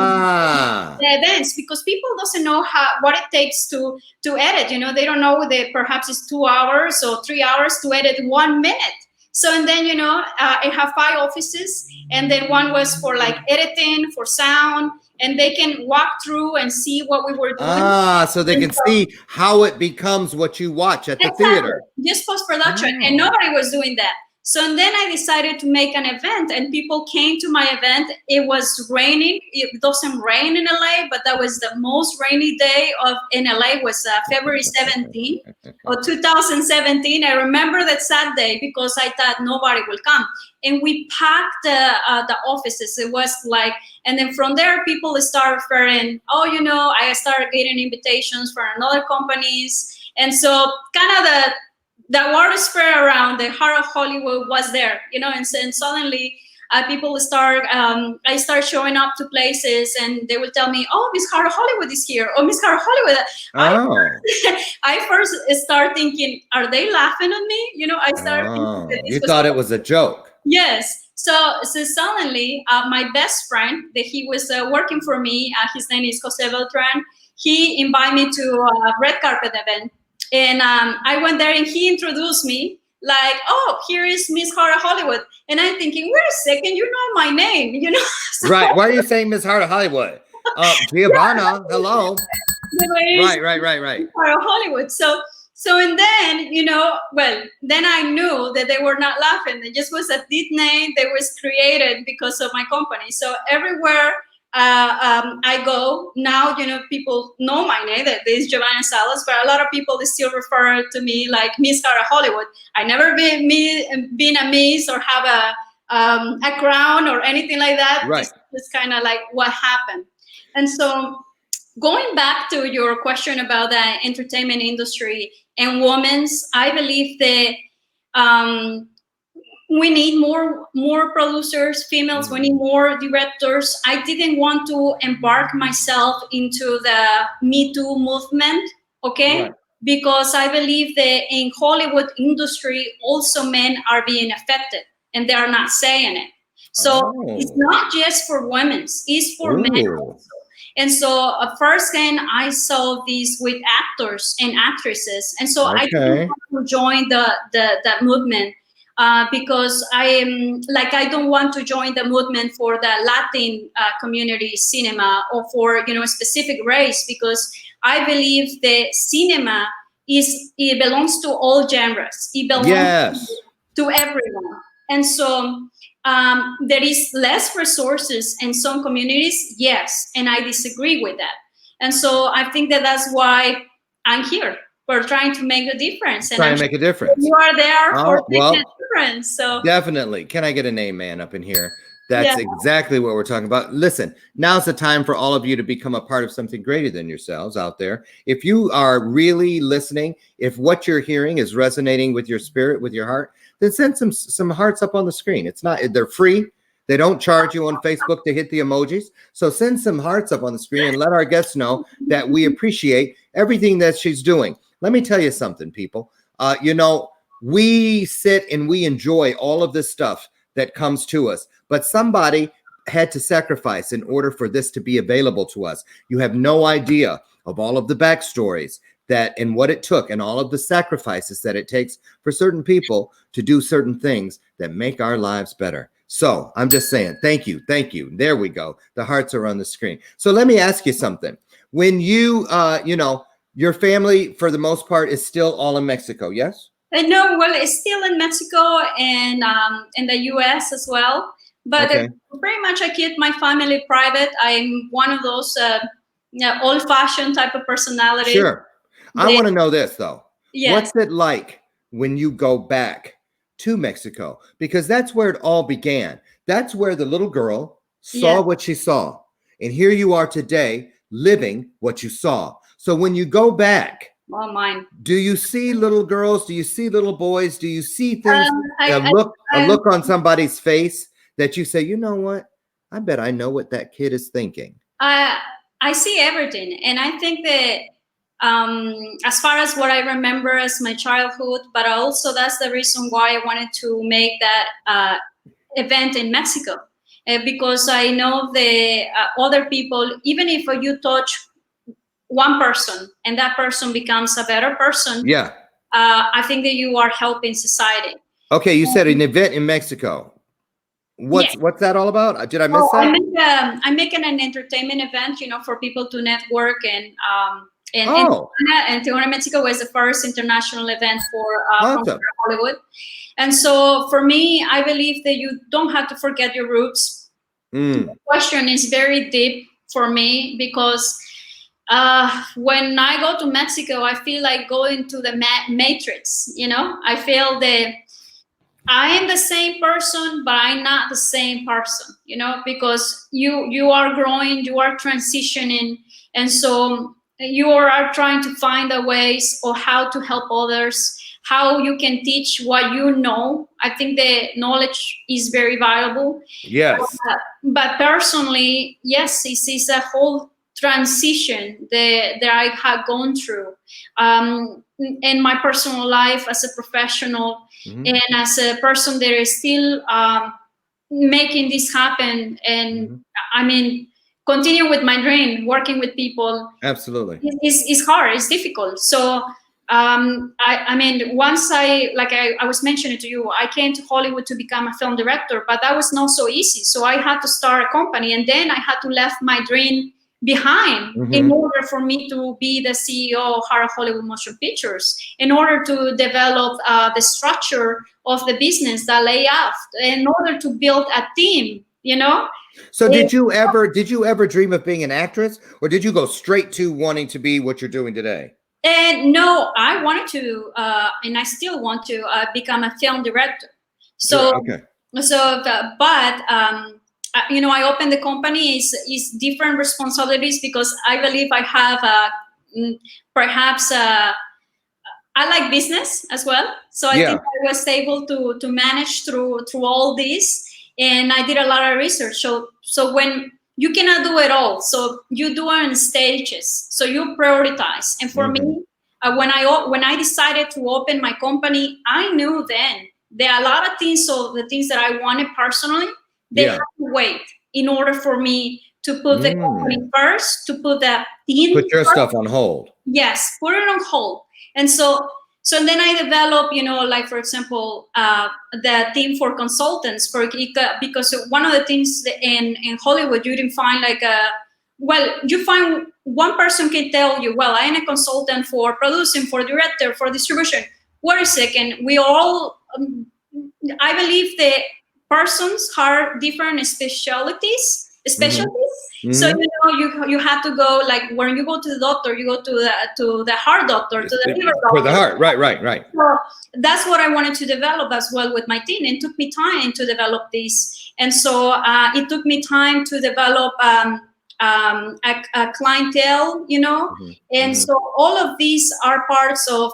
Speaker 3: the events, because people doesn't know what it takes to edit. You know, they don't know that perhaps it's 2 hours or 3 hours to edit 1 minute. So, and then, you know, I have 5 offices, and then one was for like editing, for sound, and they can walk through and see what we were doing.
Speaker 1: So they can see how it becomes what you watch at the theater.
Speaker 3: Just post-production, and nobody was doing that. So and then I decided to make an event, and people came to my event. It was raining. It doesn't rain in LA, but that was the most rainy day in LA. Was February 17th of 2017. I remember that sad day because I thought nobody will come, and we packed the offices. It was like, and then from there, people started referring. Oh, I started getting invitations from other companies, and so kind of the word spread around. The Heart of Hollywood was there, and suddenly people I start showing up to places, and they will tell me, "Oh, Miss Heart of Hollywood is here," or "Miss Heart of Hollywood." I first start thinking, are they laughing at me? I started thinking that
Speaker 1: you thought it was a joke.
Speaker 3: Yes. So suddenly, my best friend that he was working for me, his name is Jose Beltran. He invited me to a red carpet event. And I went there, and he introduced me like, "Oh, here is Miss Heart of Hollywood." And I'm thinking, wait a second, you know my name, So,
Speaker 1: Right. Why are you saying Miss Heart of Hollywood? Giovanna, hello. Right.
Speaker 3: Heart of Hollywood. So and then, then I knew that they were not laughing. It just was a nickname that was created because of my company. So everywhere I go now, people know my name, that is Giovanna Salas, but a lot of people still refer to me like Miss Heart of Hollywood. I never been a Miss or have a crown or anything like that.
Speaker 1: Right.
Speaker 3: It's kind of like what happened. And so going back to your question about the entertainment industry and women's, I believe that we need more producers, females. We need more directors. I didn't want to embark myself into the Me Too movement, okay? Right. Because I believe that in Hollywood industry, also men are being affected, and they are not saying it. So it's not just for women; it's for men also. And so first thing I saw this with actors and actresses, and so I didn't want to join that movement. Because I don't want to join the movement for the Latin community cinema or for a specific race, because I believe that cinema it belongs to all genres. It belongs to everyone, and so there is less resources in some communities. Yes, and I disagree with that, and so I think that's why I'm here. We're trying to make a difference.
Speaker 1: Trying to make a difference.
Speaker 3: You are there for making a difference. So
Speaker 1: definitely. Can I get an amen up in here? That's exactly what we're talking about. Listen, now's the time for all of you to become a part of something greater than yourselves out there. If you are really listening, if what you're hearing is resonating with your spirit, with your heart, then send some hearts up on the screen. They're free. They don't charge you on Facebook to hit the emojis. So send some hearts up on the screen and let our guests know that we appreciate everything that she's doing. Let me tell you something, people. We sit and we enjoy all of this stuff that comes to us, but somebody had to sacrifice in order for this to be available to us. You have no idea of all of the backstories and what it took and all of the sacrifices that it takes for certain people to do certain things that make our lives better. So I'm just saying, thank you. There we go. The hearts are on the screen. So let me ask you something. When your family, for the most part, is still all in Mexico, yes?
Speaker 3: No, well, it's still in Mexico and in the U.S. as well. But pretty much I keep my family private. I'm one of those old-fashioned type of personality.
Speaker 1: Sure. I want to know this, though. Yes. What's it like when you go back to Mexico? Because that's where it all began. That's where the little girl saw what she saw. And here you are today living what you saw. So when you go back, do you see little girls? Do you see little boys? Do you see things? A look on somebody's face that you say, you know what? I bet I know what that kid is thinking.
Speaker 3: I see everything, and I think that as far as what I remember as my childhood, but also that's the reason why I wanted to make that event in Mexico, because I know the other people. Even if you touch one person and that person becomes a better person, I think that you are helping society.
Speaker 1: Okay, you said an event in Mexico. What's that all about? Did I miss that?
Speaker 3: I'm making an entertainment event, for people to network and
Speaker 1: Oh,
Speaker 3: And Tijuana, Mexico was the first international event for from
Speaker 1: awesome.
Speaker 3: Hollywood. And so for me, I believe that you don't have to forget your roots. The question is very deep for me because when I go to Mexico, I feel like going to the matrix. You know, I feel that I am the same person, but I'm not the same person. You know, because you are growing, you are transitioning, and so you are trying to find the ways of how to help others, how you can teach what you know. I think the knowledge is very valuable.
Speaker 1: Yes.
Speaker 3: But personally, yes, this is a whole transition that I have gone through in my personal life as a professional and as a person that is still making this happen. And I mean, continue with my dream, working with people.
Speaker 1: Absolutely.
Speaker 3: It's hard, it's difficult. So I mean, once I was mentioning to you, I came to Hollywood to become a film director, but that was not so easy. So I had to start a company, and then I had to left my dream behind in order for me to be the CEO of Hollywood Motion Pictures, in order to develop the structure of the business, the layout, in order to build a team, you know.
Speaker 1: So did you ever dream of being an actress, or did you go straight to wanting to be what you're doing today?
Speaker 3: And no, I wanted to, and I still want to become a film director. So,
Speaker 1: Okay.
Speaker 3: But you know, I opened the company is different responsibilities because I believe I have perhaps I like business as well. So I think I was able to manage through all this, and I did a lot of research. So when you cannot do it all, so you do it in stages. So you prioritize. And for me, when I decided to open my company, I knew then there are a lot of things. So the things that I wanted personally, they have to wait in order for me to put the company first, to put the team.
Speaker 1: Put your
Speaker 3: first.
Speaker 1: stuff on hold.
Speaker 3: Yes, put it on hold. And so then I developed, you know, like for example, the team for consultants for because one of the things in Hollywood you didn't find like you find one person can tell you, well, I am a consultant for producing, for director, for distribution. Wait a second, we all I believe the persons have different specialties. So you know you have to go, like when you go to the doctor, you go to the heart doctor, to the liver doctor.
Speaker 1: For the heart, right.
Speaker 3: So that's what I wanted to develop as well with my team. And it took me time to develop this, and so it took me time to develop a clientele, you know. And so all of these are parts of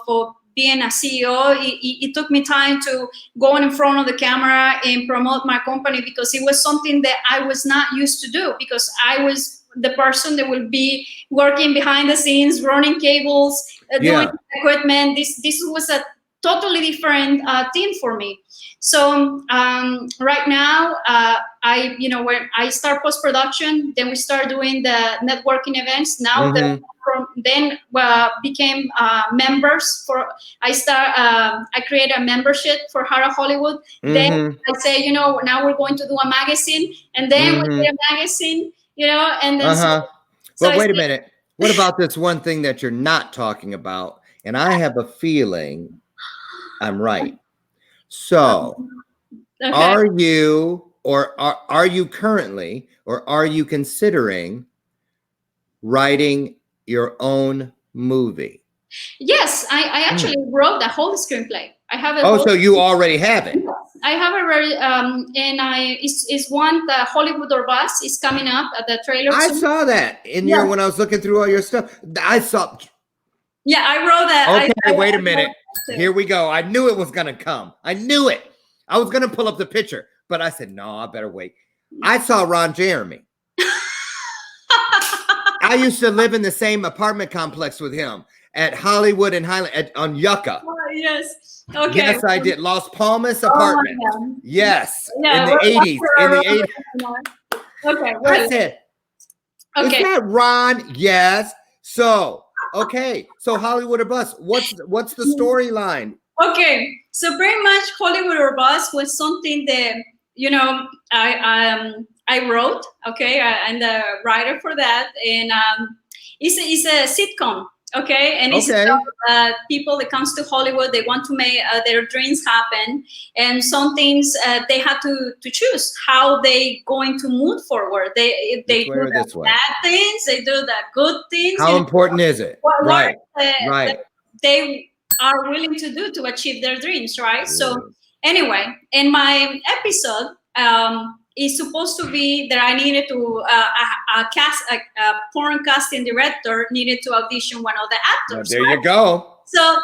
Speaker 3: being a CEO. It took me time to go in front of the camera and promote my company because it was something that I was not used to do, because I was the person that will be working behind the scenes, running cables, doing equipment. This was a totally different team for me. So right now, when I start post-production, then we start doing the networking events. Now became members for. I create a membership for Hollywood. Then I say, you know, now we're going to do a magazine, and then we do a magazine, you know, and then.
Speaker 1: But wait a minute. What about this one thing that you're not talking about? And I have a feeling I'm right. So, are you currently, or are you considering writing your own movie?
Speaker 3: Yes, I actually wrote the whole screenplay. I have it.
Speaker 1: Oh, so you already have it.
Speaker 3: I have it ready, and it's one the Hollywood or Bus is coming up at the trailer.
Speaker 1: I saw that in your when I was looking through all your stuff. I saw.
Speaker 3: Yeah, I wrote that.
Speaker 1: Okay, wait a minute. Here we go. I knew it was gonna come. I knew it. I was gonna pull up the picture, but I said no. I better wait. I saw Ron Jeremy. I used to live in the same apartment complex with him at Hollywood and Highland on Yucca.
Speaker 3: Oh, yes. Okay.
Speaker 1: Yes, I did. Las Palmas apartment. Yes. Yeah, in the 80s. In the 80s.
Speaker 3: Okay.
Speaker 1: I said, is that Ron? Yes. So, okay. So Hollywood or Bus. What's the storyline?
Speaker 3: Okay. So pretty much Hollywood or Bus was something that, you know, I wrote, okay, I'm the writer for that, and it's a sitcom. Okay, and it's
Speaker 1: Okay.
Speaker 3: about people that comes to Hollywood. They want to make their dreams happen, and some things they have to choose how they going to move forward. They
Speaker 1: This way
Speaker 3: do
Speaker 1: or
Speaker 3: the
Speaker 1: this way?
Speaker 3: bad things, they do the good things.
Speaker 1: How important is it?
Speaker 3: What
Speaker 1: Right.
Speaker 3: that they are willing to do to achieve their dreams, right?
Speaker 1: Yeah.
Speaker 3: So anyway, in my episode, is supposed to be that I needed to a porn casting director needed to audition one of the
Speaker 1: Now,
Speaker 3: actors.
Speaker 1: there
Speaker 3: right?
Speaker 1: you go.
Speaker 3: So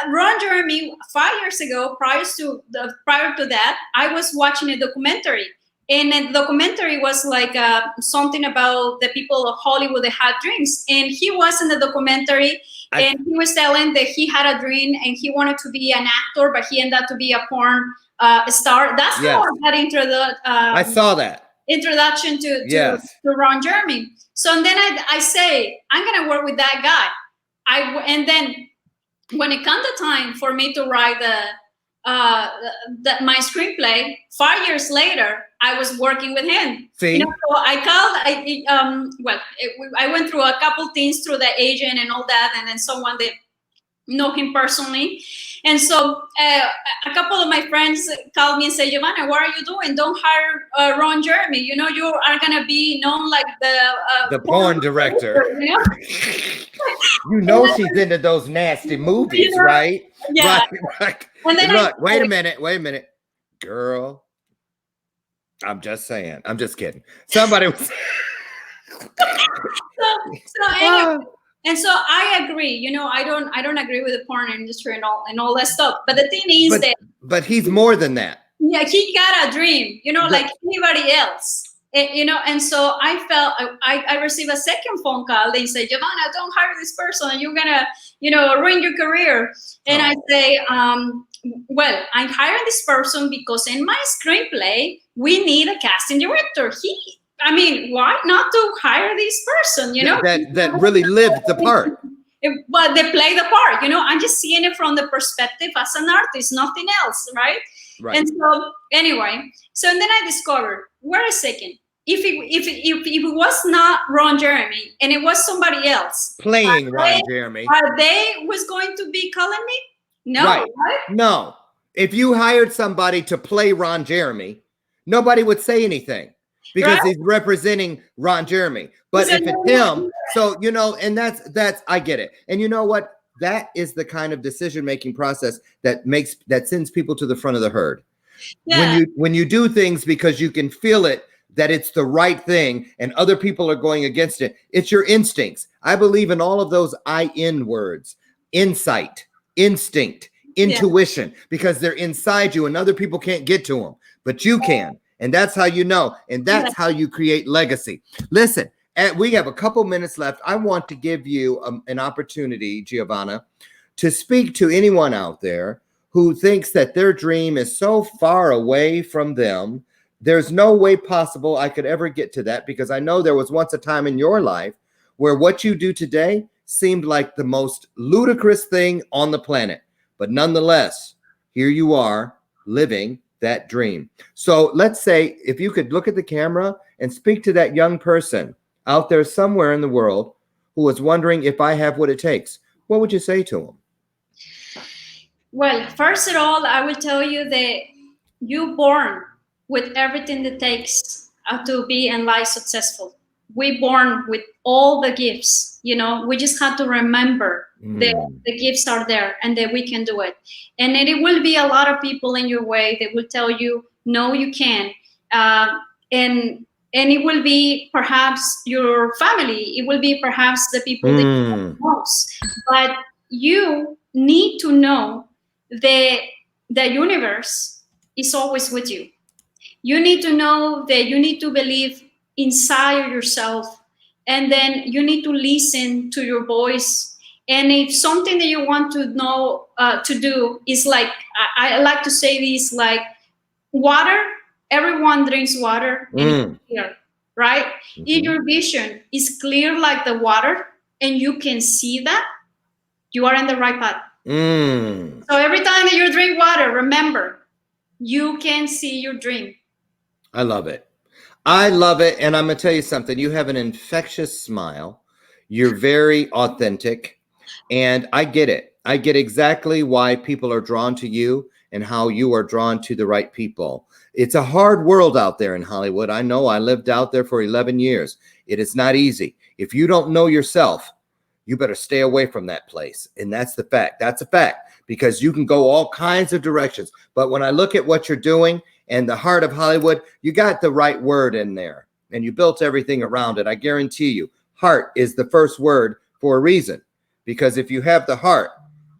Speaker 3: Ron Jeremy, 5 years ago, prior to that, I was watching a documentary, and the documentary was like something about the people of Hollywood that had dreams, and he was in the documentary. And he was telling that he had a dream and he wanted to be an actor, but he ended up to be a porn star. That's how I got into the
Speaker 1: I saw that
Speaker 3: introduction to Ron Jeremy. So and then I say, I'm going to work with that guy. And then when it comes the time for me to write my screenplay, 5 years later, I was working with him.
Speaker 1: See?
Speaker 3: So I called. I went through a couple things through the agent and all that, and then someone that know him personally. And so a couple of my friends called me and said, Giovanna, what are you doing? Don't hire Ron Jeremy. You know, you are going to be known like the
Speaker 1: porn director.
Speaker 3: You know?
Speaker 1: You know she's into those nasty movies, right?
Speaker 3: Yeah.
Speaker 1: Right.
Speaker 3: And then
Speaker 1: look, wait a minute. Girl, I'm just saying. I'm just kidding. Somebody was...
Speaker 3: so anyway, and so I agree. You know, I don't agree with the porn industry and all that stuff. But the thing is
Speaker 1: but he's more than that.
Speaker 3: Yeah, he got a dream. You know, like anybody else. You know, and so I felt I received a second phone call. They said, Giovanna, don't hire this person. You're gonna, ruin your career. And I say, well, I'm hiring this person because in my screenplay we need a casting director. Why not to hire this person? You know,
Speaker 1: that really lived the part.
Speaker 3: But they play the part. You know, I'm just seeing it from the perspective as an artist, nothing else, right?
Speaker 1: Right.
Speaker 3: And so anyway, and then I discovered, wait a second, if it was not Ron Jeremy and it was somebody else
Speaker 1: playing Ron Jeremy,
Speaker 3: are they was going to be calling me? No, right?
Speaker 1: No. If you hired somebody to play Ron Jeremy, nobody would say anything because he's representing Ron Jeremy. But if it's him, so and that's I get it. And you know what? That is the kind of decision-making process that sends people to the front of the herd. Yeah. When you do things because you can feel it, that it's the right thing and other people are going against it, it's your instincts. I believe in all of those IN words: insight, instinct, intuition, because they're inside you and other people can't get to them, but you can. And that's how you know. And that's how you create legacy. Listen, we have a couple minutes left. I want to give you an opportunity, Giovanna, to speak to anyone out there who thinks that their dream is so far away from them. There's no way possible I could ever get to that, because I know there was once a time in your life where what you do today seemed like the most ludicrous thing on the planet. But nonetheless, here you are living that dream. So let's say if you could look at the camera and speak to that young person out there somewhere in the world who was wondering if I have what it takes, what would you say to them?
Speaker 3: Well, first of all, I will tell you that you're born with everything that takes to be in life successful. We're born with all the gifts, we just have to remember that the gifts are there and that we can do it. And it will be a lot of people in your way that will tell you, no, you can. And it will be perhaps your family. It will be perhaps the people that you love most. But you need to know that the universe is always with you. You need to know that you need to believe inside yourself, and then you need to listen to your voice. And if something that you want to know to do is like, I like to say this, like water, everyone drinks water and it's clear, right? If your vision is clear like the water and you can see that, you are in the right path. So every time that you drink water, remember, you can see your dream.
Speaker 1: I love it. I love it. And I'm going to tell you something. You have an infectious smile. You're very authentic. And I get it. I get exactly why people are drawn to you and how you are drawn to the right people. It's a hard world out there in Hollywood. I know. I lived out there for 11 years. It is not easy. If you don't know yourself, you better stay away from that place. And that's the fact. That's a fact, because you can go all kinds of directions. But when I look at what you're doing and the heart of Hollywood, you got the right word in there and you built everything around it. I guarantee you, heart is the first word for a reason, because if you have the heart,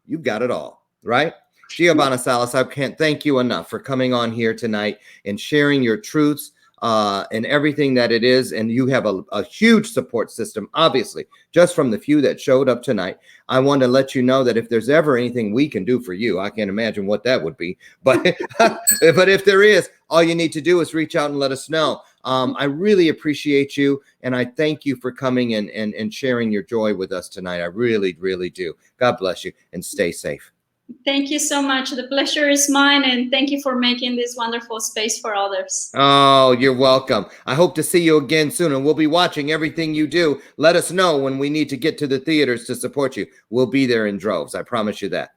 Speaker 1: you've got it all, right? Giovanna Salas, I can't thank you enough for coming on here tonight and sharing your truths and everything that it is. And you have a huge support system, obviously, just from the few that showed up tonight. I want to let you know that if there's ever anything we can do for you, I can't imagine what that would be. But, but if there is, all you need to do is reach out and let us know. I really appreciate you. And I thank you for coming and sharing your joy with us tonight. I really, really do. God bless you and stay safe.
Speaker 3: Thank you so much. The pleasure is mine, and thank you for making this wonderful space for others.
Speaker 1: Oh, you're welcome. I hope to see you again soon, and we'll be watching everything you do. Let us know when we need to get to the theaters to support you. We'll be there in droves. I promise you that.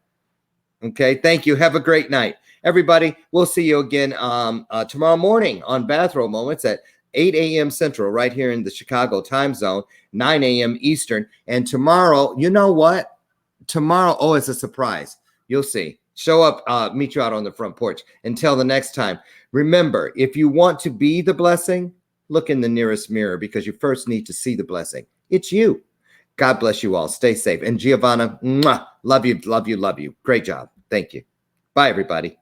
Speaker 1: Okay, thank you. Have a great night. Everybody, we'll see you again tomorrow morning on Bathrobe Moments at 8 a.m. Central, right here in the Chicago time zone, 9 a.m. Eastern. And tomorrow, you know what? Tomorrow, oh, it's a surprise. You'll see. Show up, meet you out on the front porch. Until the next time, remember, if you want to be the blessing, look in the nearest mirror, because you first need to see the blessing. It's you. God bless you all. Stay safe. And Giovanna, mwah, love you, love you, love you. Great job. Thank you. Bye, everybody.